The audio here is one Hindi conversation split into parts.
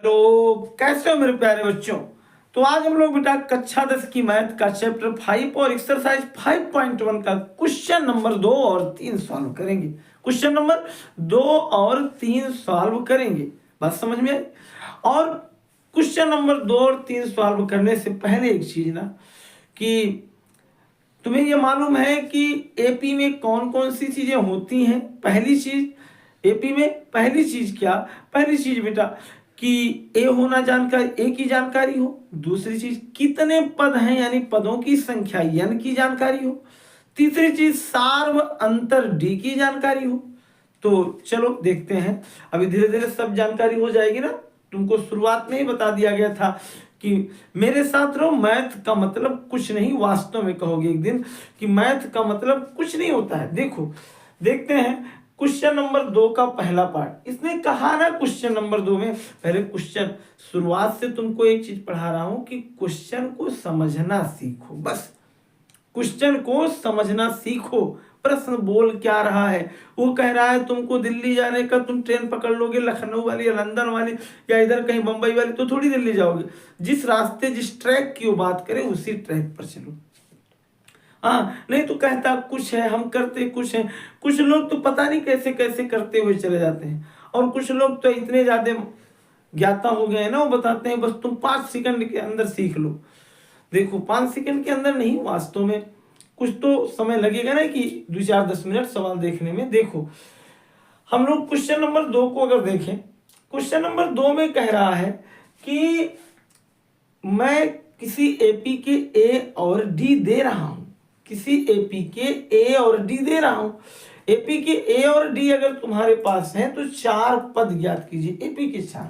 तो कैसे हो मेरे प्यारे बच्चों। तो आज हम लोग बेटा कक्षा 10 की मैथ का चैप्टर 5 और एक्सरसाइज 5.1 का क्वेश्चन नंबर 2 और 3 सॉल्व करेंगे। क्वेश्चन नंबर 2 और 3 सॉल्व करेंगे, बात समझ में आई। और क्वेश्चन नंबर 2 और 3 सॉल्व करने से पहले एक चीज ना, कि तुम्हें ये मालूम है कि एपी में कौन कौन सी चीजें होती हैं। पहली चीज एपी में पहली चीज क्या, पहली चीज बेटा कि ए होना जानकारी, ए की जानकारी हो। दूसरी चीज कितने पद हैं यानी पदों की संख्या n की जानकारी हो। तीसरी चीज सार्व अंतर डी की जानकारी हो। तो चलो देखते हैं, अभी धीरे धीरे सब जानकारी हो जाएगी ना। तुमको शुरुआत में ही बता दिया गया था कि मेरे साथ रहो, मैथ का मतलब कुछ नहीं। वास्तव में कहोगे एक दिन कि मैथ का मतलब कुछ नहीं होता है। देखो देखते हैं क्वेश्चन नंबर 2 का पहला पार्ट। इसने कहा ना क्वेश्चन नंबर 2 में, पहले क्वेश्चन शुरुआत से तुमको एक चीज पढ़ा रहा हूं कि क्वेश्चन को समझना सीखो। बस क्वेश्चन को समझना सीखो। प्रश्न बोल क्या रहा है, वो कह रहा है तुमको दिल्ली जाने का, तुम ट्रेन पकड़ लोगे लखनऊ वाली या लंदन वाली या इधर कहीं बंबई वाली, तो थोड़ी दिल्ली जाओगे। जिस रास्ते जिस ट्रैक की वो बात करें उसी ट्रैक पर चलो। हाँ, नहीं तो कहता कुछ है हम करते कुछ है। कुछ लोग तो पता नहीं कैसे कैसे करते हुए चले जाते हैं, और कुछ लोग तो इतने ज्यादा ज्ञाता हो गए हैं ना, वो बताते हैं बस तुम 5 सेकंड के अंदर सीख लो। देखो 5 सेकंड के अंदर नहीं, वास्तव में कुछ तो समय लगेगा ना, कि 2-4-10 मिनट सवाल देखने में। देखो हम लोग क्वेश्चन नंबर 2 को अगर देखें, क्वेश्चन नंबर 2 में कह रहा है कि मैं किसी एपी के ए और डी दे रहा हूं। किसी एपी के ए और डी दे रहा हूं। एपी के ए और डी अगर तुम्हारे पास है तो 4 पद ज्ञात कीजिए। एपी के 4।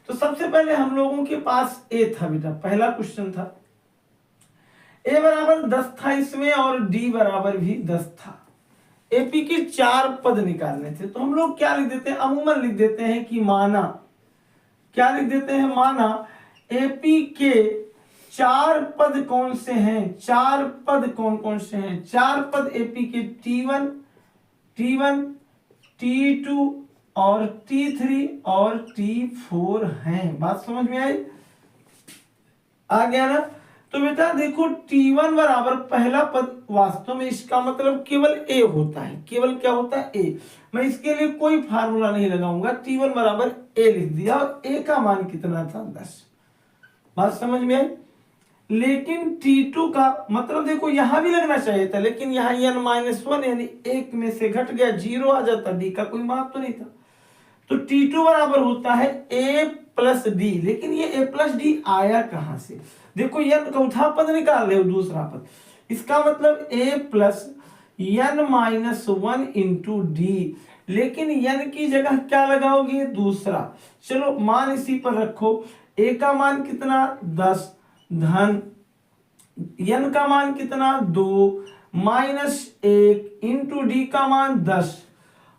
तो सबसे पहले हम लोगों के पास ए था बेटा, पहला क्वेश्चन था। ए बराबर 10 था इसमें और डी बराबर भी 10 था। एपी के 4 पद निकालने थे, तो हम लोग क्या लिख देते हैं, अमूमन लिख देते हैं कि माना, क्या लिख देते हैं, माना एपी के 4 पद कौन से हैं। 4 पद कौन कौन से हैं, 4 पद एपी के T1, T2 और T3 और T4 हैं। बात समझ में आई, आ गया ना। तो बेटा देखो T1 बराबर पहला पद, वास्तव में इसका मतलब केवल ए होता है। केवल क्या होता है, ए। मैं इसके लिए कोई फार्मूला नहीं लगाऊंगा। T1 बराबर ए लिख दिया, और ए का मान कितना था, 10। बात समझ में आई। लेकिन T2 का मतलब देखो यहां भी लगना चाहिए था, लेकिन यहाँ n-1 यानी 1 में से घट गया, 0 आ जाता, डी का कोई मान तो नहीं था। तो T2 बराबर होता है a प्लस डी। लेकिन ये a प्लस डी आया कहां से, देखो n चौथा पद निकाल रहे हो, दूसरा पद, इसका मतलब a plus n-1 into D. लेकिन n की जगह क्या लगाओगे, दूसरा। चलो मान इसी पर रखो। a का मान कितना, 10 धन n का मान कितना, 2 माइनस 1 इंटू डी का मान 10,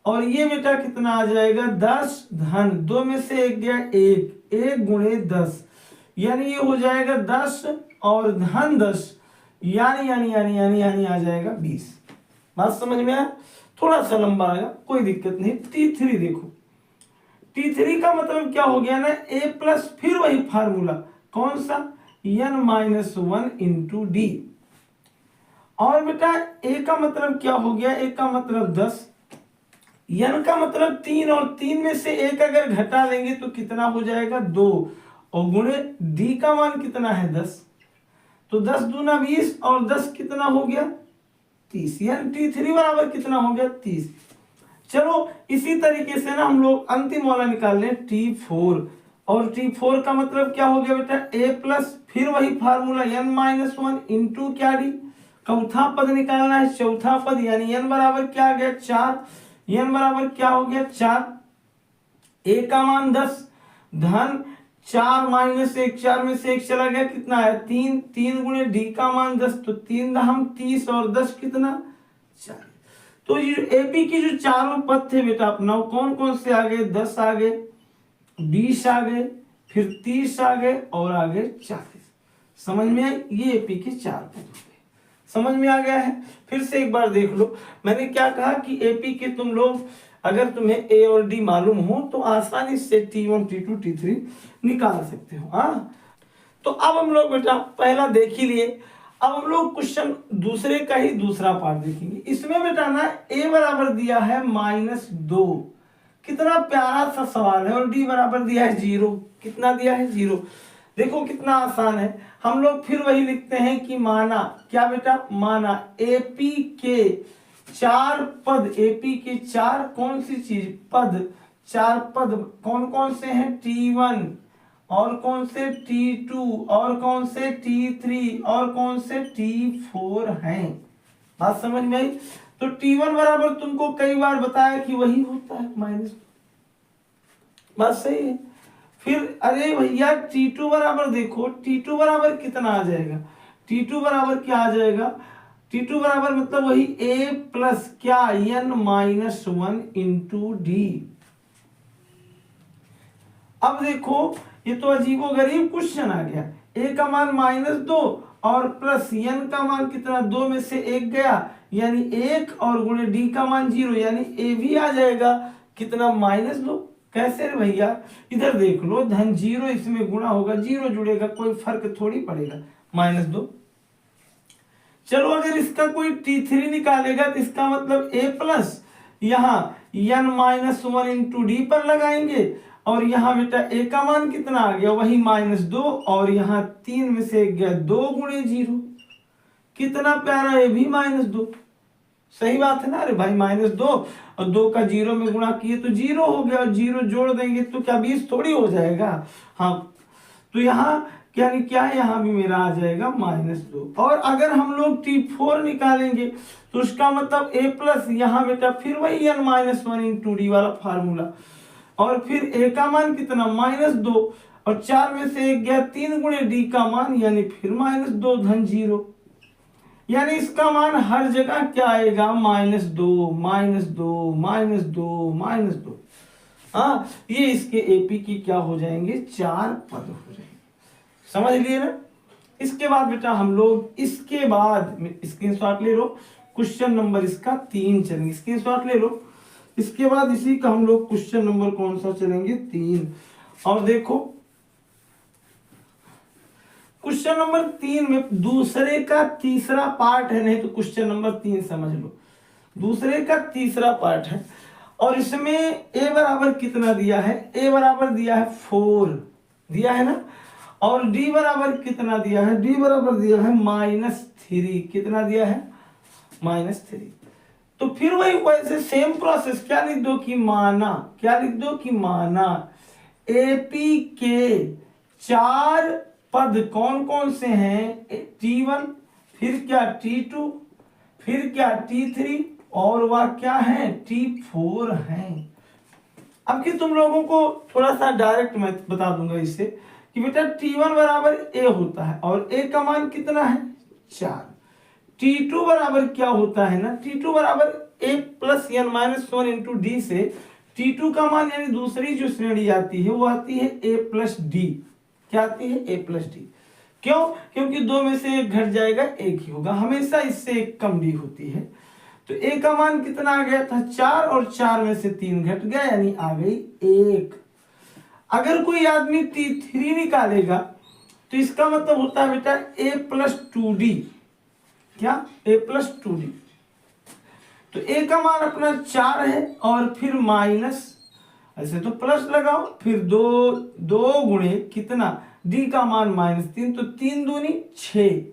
और ये बेटा कितना आ जाएगा, 10 धन 2 में से 1 गया 1 गुणे 10, यानी ये हो जाएगा 10 और धन 10, यानी आ जाएगा 20। बात समझ में आया, थोड़ा सा लंबा आएगा, कोई दिक्कत नहीं। T3 देखो, T3 का मतलब क्या हो गया ना, a प्लस फिर वही फार्मूला, कौन सा, n-1 इंटू डी। और बेटा a का मतलब क्या हो गया, a का मतलब 10, n का मतलब 3, और 3 में से 1 अगर घटा लेंगे तो कितना हो जाएगा, 2, और गुणे d का मान कितना है, 10। तो 10 दूना 20 और 10 कितना हो गया, 30, यानी T3 बराबर कितना हो गया, 30। चलो इसी तरीके से ना हम लोग अंतिम वाला निकाल लें, T4। और T4 का मतलब क्या हो गया बेटा, a प्लस फिर वही फार्मूला n-1 इंटू क्या डी, चौथा पद निकालना है, चौथा पद, यानी n बराबर क्या आ गया, 4। n बराबर क्या हो गया, 4। a का मान 10 धन 4 माइनस 1, 4 में से 1 चला गया, कितना है, 3। 3 गुणे डी का मान 10, तो 3 दहम 30 और 10 कितना, 40। तो ये एपी की जो चारों पद थे बेटा अपना, कौन कौन से आ गए, 10 आ गए, 20 आ गए, फिर 30 आ गए, और आ गए 40। समझ में आई, ये एपी के 4 पद हो गए। समझ में आ गया है। फिर से एक बार देख लो, मैंने क्या कहा कि एपी के तुम लोग अगर तुम्हें ए और डी मालूम हो तो आसानी से T1 T2 T3 निकाल सकते हो। हाँ, तो अब हम लोग बेटा पहला देख ही लिए। अब हम लोग क्वेश्चन दूसरे का ही दूसरा पार्ट देखेंगे। इसमें बेटा ना a बराबर दिया है -2, कितना प्यारा सा सवाल है, और d बराबर दिया है 0, कितना दिया है 0। देखो कितना आसान है। हम लोग फिर वही लिखते हैं कि माना क्या बेटा, माना AP के 4 पद, AP के 4 कौन सी चीज पद, 4 पद कौन कौन से हैं, T1 और कौन से T2 और कौन से T3 और कौन से T4 हैं। बात समझ में आई। तो T1 बराबर तुमको कई बार बताया कि वही होता है -2, बात सही है। फिर अरे भैया T2 बराबर देखो, T2 बराबर कितना आ जाएगा, T2 बराबर क्या आ जाएगा, T2 बराबर मतलब वही A प्लस क्या n-1 इंटू डी। अब देखो ये तो अजीबो गरीब क्वेश्चन आ गया। A का मान -2 और प्लस n का मान कितना, 2 में से 1 गया यानी 1 और गुणे d का मान 0 यानी A भी आ जाएगा कितना, -2। कैसे रे भैया, इधर देख लो, धन 0 इसमें गुणा होगा 0 जुड़ेगा, कोई फर्क थोड़ी पड़ेगा, -2। चलो अगर इसका कोई T3 निकालेगा तो इसका मतलब A प्लस यहाँ n-1 इंटू डी पर लगाएंगे, और यहाँ बेटा A का मान कितना आ गया, वही -2 और यहाँ 3 में से 1 गया 2 गुणे 0, कितना प्यारा, A भी -2। सही बात है ना, अरे भाई -2 और 2 का 0 में गुणा किए तो 0 हो गया, और 0 जोड़ देंगे तो क्या 20 थोड़ी हो जाएगा। हाँ, तो यहाँ यानी क्या है, यहाँ भी मेरा आ जाएगा -2। और अगर हम लोग T4 निकालेंगे तो उसका मतलब A प्लस यहाँ बेटा फिर वही n-1 इंटू डी वाला फार्मूला, और फिर A का मान कितना, -2 और 4 में से 1 गया 3 गुणे D का मान यानी फिर -2 धन 0, यानी इसका मान हर जगह क्या आएगा, -2 -2 -2 -2। हाँ, ये इसके AP की क्या हो जाएंगे, 4 पद हो जाएंगे। समझ लिए ना। इसके बाद बेटा हम लोग इसके बाद स्क्रीनशॉट ले लो, क्वेश्चन नंबर इसका 3 चलेंगे, स्क्रीनशॉट ले लो। इसके बाद इसी का हम लोग क्वेश्चन नंबर कौन सा चलेंगे, 3। और देखो क्वेश्चन नंबर 3 में दूसरे का तीसरा पार्ट है, नहीं तो क्वेश्चन नंबर 3 समझ लो, दूसरे का तीसरा पार्ट है। और इसमें A बराबर कितना दिया है, A बराबर दिया है 4 दिया है ना, और D बराबर कितना दिया है, D बराबर दिया है -3, कितना दिया है, -3। तो फिर वही वैसे सेम प्रोसेस, क्या लिख दो कि माना, क्या लिख दो कि माना AP के 4 पद कौन कौन से हैं, T1 फिर क्या T2 फिर क्या T3 और वह क्या है T4 हैं। अब कि तुम लोगों को थोड़ा सा डायरेक्ट मैं बता दूंगा इससे कि बेटा T1 बराबर A होता है और A का मान कितना है 4। T2 बराबर क्या होता है ना, T2 बराबर A plus n-1 into D से T2 का मान यानी दूसरी जो श्रेणी आती है वो आती है A प्लस डी। क्या आती है, A प्लस डी। क्यों, क्योंकि 2 में से 1 घट जाएगा 1 ही होगा, हमेशा इससे 1 कम डी होती है। तो A का मान कितना आ गया था 4 और 4 में से 3 घट गया यानी आ गई 1। अगर कोई आदमी T3 निकालेगा तो इसका मतलब होता है बेटा A प्लस 2D। क्या, A प्लस 2D। तो A का मान अपना 4 है और फिर माइनस, ऐसे तो प्लस लगाओ, फिर 2 गुणे कितना D का मान -3, तो 3 दूनी 6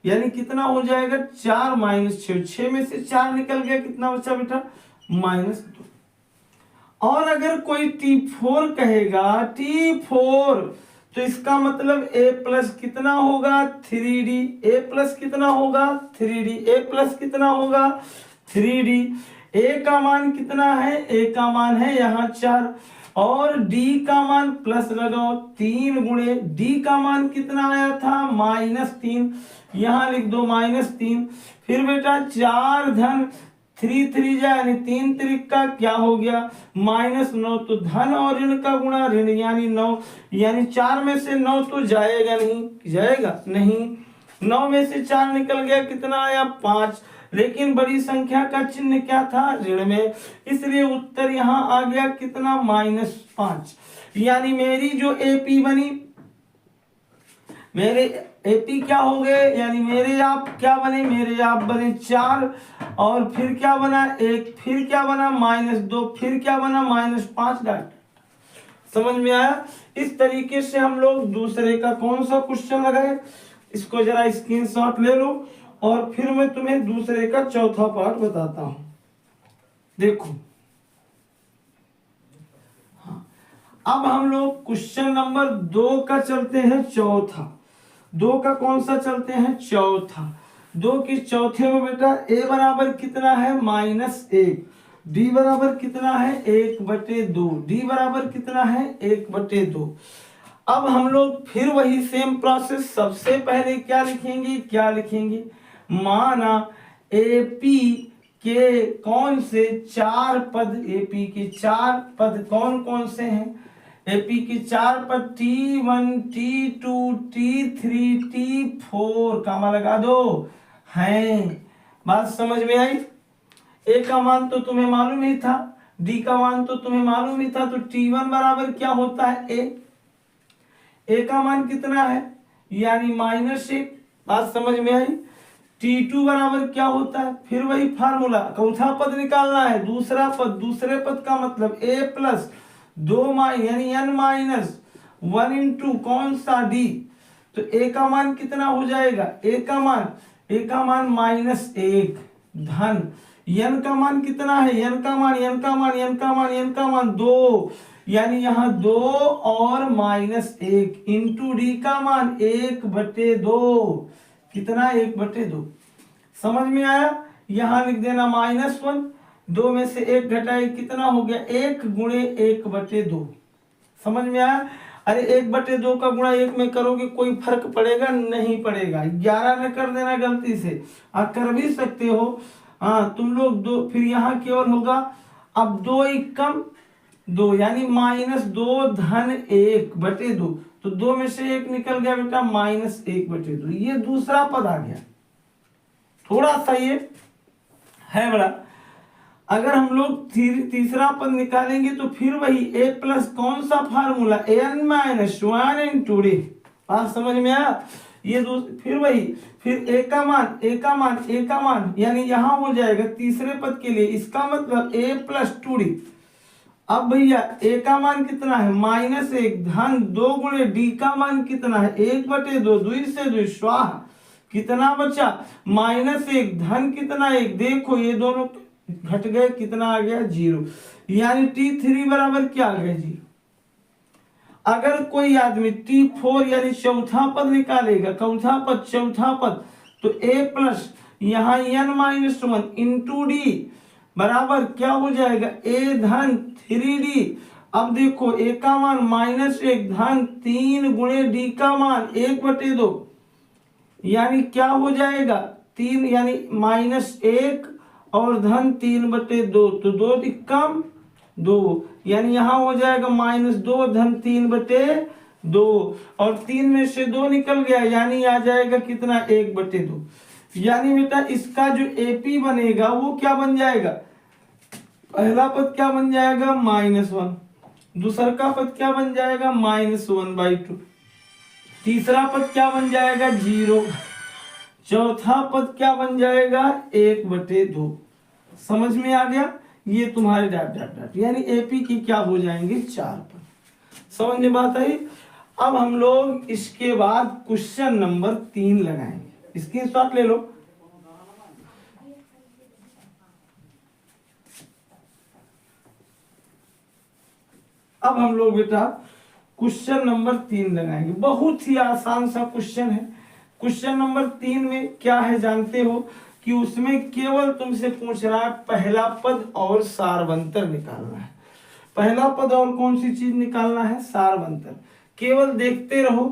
यानी कितना हो जाएगा 4 - 6, 6 में से 4 निकल गया, कितना बचा बेटा -2। और अगर कोई T4 कहेगा T4 तो इसका मतलब A प्लस कितना होगा 3D, A प्लस कितना होगा 3D, A प्लस कितना होगा 3D। A का मान कितना है, A का मान है यहाँ 4 और D का मान प्लस लगाओ 3 गुणे D का मान कितना आया था -3, यहाँ लिख दो -3। फिर बेटा 4 धन 3 3 यानी 3 त्रिक का क्या हो गया -9, तो धन और ऋण का गुणा ऋण यानी 9, यानी 4 में से 9 तो जाएगा नहीं, जाएगा नहीं, 9 में से 4 निकल गया, कितना आया 5, लेकिन बड़ी संख्या का चिन्ह क्या था, ऋण में, इसलिए उत्तर यहाँ आ गया कितना, -5। यानी मेरी जो एपी बनी, मेरे एपी क्या हो गए, यानी मेरे आप क्या बने, मेरे आप बने 4, और फिर क्या बना 1, फिर क्या बना -2, फिर क्या बना -5। समझ में आया। इस तरीके से हम लोग दूसरे का कौन सा क्वेश्चन लगाए, इसको जरा स्क्रीनशॉट ले लो, और फिर मैं तुम्हें दूसरे का चौथा पार्ट बताता हूं। देखो, हाँ, अब हम लोग क्वेश्चन नंबर 2 का चलते हैं चौथा। 2 का कौन सा चलते हैं, चौथा। 2 के चौथे में बेटा a बराबर कितना है, -1, d बराबर कितना है, 1/2, d बराबर कितना है, 1/2। अब हम लोग फिर वही सेम प्रोसेस, सबसे पहले क्या लिखेंगे, माना एपी के कौन से 4 पद, एपी के 4 पद कौन कौन से हैं, एपी के 4 पद T1 T2 T3 T4, कामा लगा दो, हैं। बात समझ में आई। ए का मान तो तुम्हें मालूम ही था, डी का मान तो तुम्हें मालूम ही था, तो T1 बराबर क्या होता है, ए का मान कितना है, यानी -1। बात समझ में आई। T2 बराबर क्या होता है, फिर वही फार्मूला, चौथा पद निकालना है, दूसरा पद, दूसरे पद का मतलब a प्लस 2 यानी n-1 इंटू कौन सा d, तो a का मान कितना हो जाएगा, a का मान -1 धन n का मान कितना है, n का मान 2, यानी यहाँ 2 और -1 इंटू डी का मान 1/2, कितना 1/2। समझ में आया। यहाँ लिख देना -1, 2 में से 1 घटाए कितना हो गया, 1 गुणे 1/2। समझ में आया। अरे 1/2 का गुणा 1 में करोगे कोई फर्क पड़ेगा, नहीं पड़ेगा। 11 न कर देना गलती से, कर भी सकते हो, हाँ तुम लोग 2, फिर यहाँ केवल होगा अब 2 कम 2, यानी -2 धन 1/2, तो 2 में से 1 निकल गया बेटा -1/2। ये दूसरा पद आ गया, थोड़ा सा ये है बड़ा। अगर हम लोग तीसरा पद निकालेंगे तो फिर वही a प्लस कौन सा फार्मूला, n-1 इंटू डी। बात समझ में आया। ये फिर वही, फिर a का मान यानी यहाँ हो जाएगा तीसरे पद के लिए, इसका मतलब a प्लस 2d। अब भैया a का मान कितना है, -1 धन 2 गुणे d का मान कितना है, 1/2, 2 से 2 स्वाहा, कितना बचा -1 धन कितना 1, देखो ये दोनों घट गए, कितना आ गया 0, यानी T3 बराबर क्या आ गया 0। अगर कोई आदमी T4 यानी चौथा पद निकालेगा, चौथा पद, तो a प्लस यहाँ n-1 इंटू डी बराबर क्या हो जाएगा, a धन 3d। अब देखो a का मान -1 धन 3 गुणे d का मान 1/2, यानी क्या हो जाएगा 3, यानी -1 और धन 3/2, तो 2 कम 2, यानी यहाँ हो जाएगा -2 धन 3/2, और 3 में से 2 निकल गया, यानी आ जाएगा कितना 1/2। यानी बेटा इसका जो एपी बनेगा वो क्या बन जाएगा, पहला पद क्या बन जाएगा -1, दूसरा का पद क्या बन जाएगा -1/2, तीसरा पद क्या बन जाएगा 0, चौथा पद क्या बन जाएगा 1/2। समझ में आ गया। ये तुम्हारे डॉट यानी एपी की क्या हो जाएंगे 4 पद। समझ में बात आई। अब हम लोग इसके बाद क्वेश्चन नंबर 3 लगाएंगे, स्क्रीनशॉट ले लो। अब हम लोग बेटा क्वेश्चन नंबर 3 लगाएंगे, बहुत ही आसान सा क्वेश्चन है। क्वेश्चन नंबर 3 में क्या है जानते हो, कि उसमें केवल तुमसे पूछ रहा है पहला पद और सारवंतर निकालना है। पहला पद और कौन सी चीज निकालना है, सारवंतर। केवल देखते रहो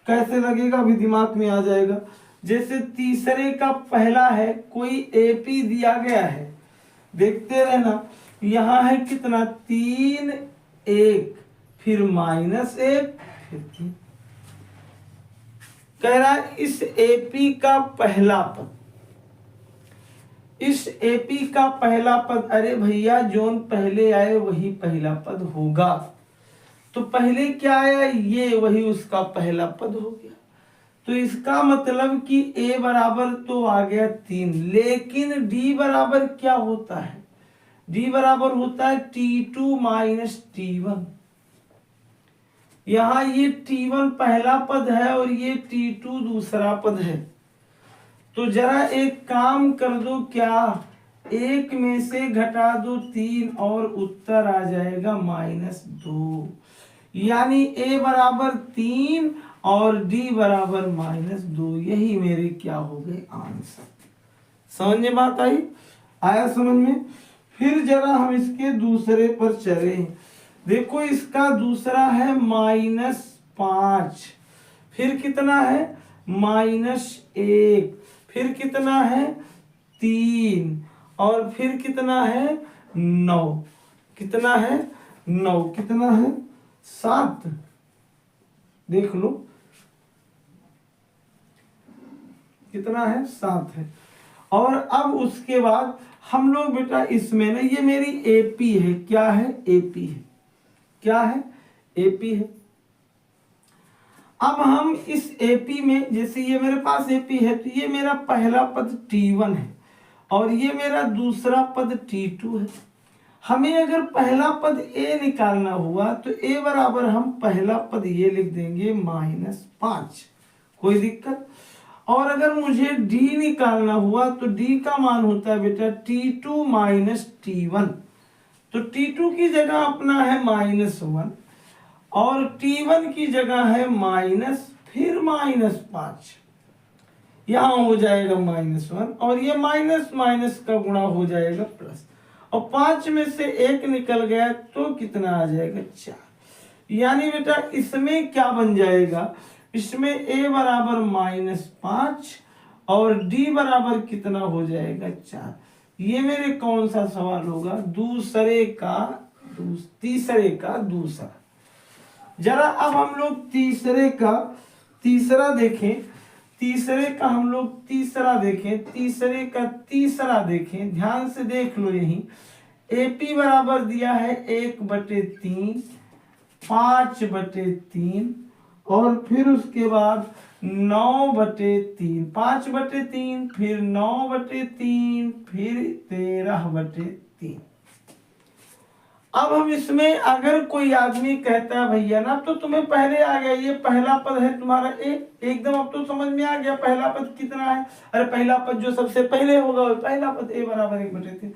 कैसे लगेगा, अभी दिमाग में आ जाएगा। जैसे तीसरे का पहला है, कोई एपी दिया गया है, देखते रहना, यहाँ है कितना 3 1 फिर -1 फिर 3। कह रहा है इस एपी का पहला पद, इस एपी का पहला पद, अरे भैया जोन पहले आए वही पहला पद होगा, तो पहले क्या आया ये, वही उसका पहला पद हो गया। तो इसका मतलब कि a बराबर तो आ गया 3, लेकिन d बराबर क्या होता है, d बराबर होता है t2 माइनस t1। यहाँ ये t1 पहला पद है और ये t2 दूसरा पद है। तो जरा एक काम कर दो, क्या 1 में से घटा दो 3 और उत्तर आ जाएगा -2। यानी a बराबर 3 और d बराबर -2, यही मेरे क्या हो गए आंसर। समझ में बात आई, आया समझ में। फिर जरा हम इसके दूसरे पर चले। देखो इसका दूसरा है -5, फिर कितना है -1, फिर कितना है 3 और फिर कितना है 9, कितना है 9, कितना है 7, देख लो कितना है 7 है। और अब उसके बाद हम लोग बेटा इसमें ना, ये मेरी एपी है, क्या है एपी है, क्या है एपी है। अब हम इस एपी में, जैसे ये मेरे पास एपी है तो ये मेरा पहला पद t1 है और ये मेरा दूसरा पद t2 है। हमें अगर पहला पद a निकालना हुआ तो a बराबर हम पहला पद ये लिख देंगे -5, कोई दिक्कत। और अगर मुझे d निकालना हुआ तो d का मान होता है बेटा t2 माइनस t1। तो t2 की जगह अपना है -1 और t1 की जगह है माइनस, फिर -5, यहाँ हो जाएगा -1 और ये माइनस माइनस का गुणा हो जाएगा प्लस, और 5 में से 1 निकल गया तो कितना आ जाएगा 4। यानी बेटा इसमें क्या बन जाएगा, इसमें a बराबर -5 और d बराबर कितना हो जाएगा 4। ये मेरे कौन सा सवाल होगा, दूसरे का तीसरे का दूसरा। जरा अब हम लोग तीसरे का तीसरा देखें, तीसरे का हम लोग तीसरा देखें, तीसरे का तीसरा देखें, ध्यान से देख लो। यही एपी बराबर दिया है 1/3, 5/3 और फिर उसके बाद 9/3, 5/3, फिर 9/3, फिर 13/3। अब हम इसमें अगर कोई आदमी कहता है भैया ना तो तुम्हें पहले आ गया, ये पहला पद है तुम्हारा ए, एकदम अब तो समझ में आ गया पहला पद कितना है। अरे पहला पद जो सबसे पहले होगा वो पहला पद a बराबर 1/3।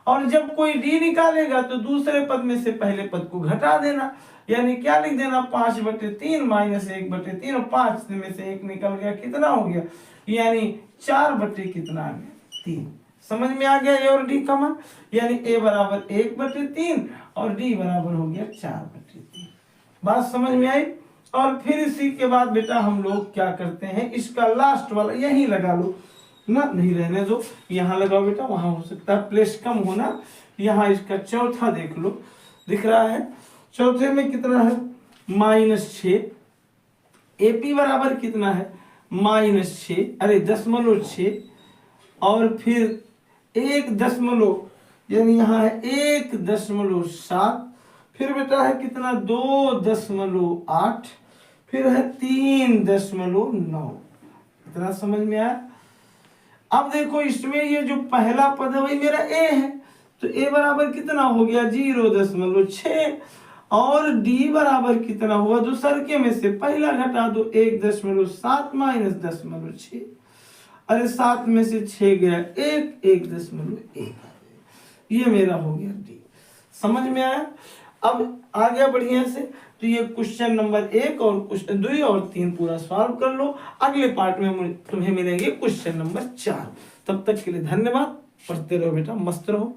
और जब कोई d निकालेगा तो दूसरे पद में से पहले पद को घटा देना, यानी क्या लिख देना 5/3 माइनस 1/3 और 5 में से 1 निकल गया, कितना हो गया, यानी 4/कितना आ गया 3। समझ में आ गया ए और डी का मान, यानी a बराबर 1/3 और d बराबर हो गया 4/3। बात समझ में आई। और फिर इसी के बाद बेटा हम लोग क्या करते हैं, इसका लास्ट वाला यही लगा लो ना, नहीं रहने दो, यहाँ लगाओ बेटा, वहां हो सकता है प्लेस कम होना। यहाँ इसका चौथा देख लो, दिख रहा है, चौथे में कितना है -6, एपी बराबर कितना है -6, अरे 0.6 और फिर 1 यानी यहाँ है 1.7, फिर बेटा है कितना 2.8, फिर है 3.9। इतना समझ में आया। अब देखो इसमें ये जो पहला पद है वही मेरा a है, तो a बराबर कितना हो गया 0.6 और d बराबर कितना हुआ, दूसरे में से पहला घटा दो 1.7 माइनस 0.6, अरे 7 में से 6 गया 1.1, ये मेरा हो गया d। समझ में आया। अब आ गया बढ़िया से, तो ये क्वेश्चन नंबर 1 और क्वेश्चन 2 और 3 पूरा सॉल्व कर लो। अगले पार्ट में तुम्हें मिलेंगे क्वेश्चन नंबर 4। तब तक के लिए धन्यवाद, पढ़ते रहो बेटा, मस्त रहो।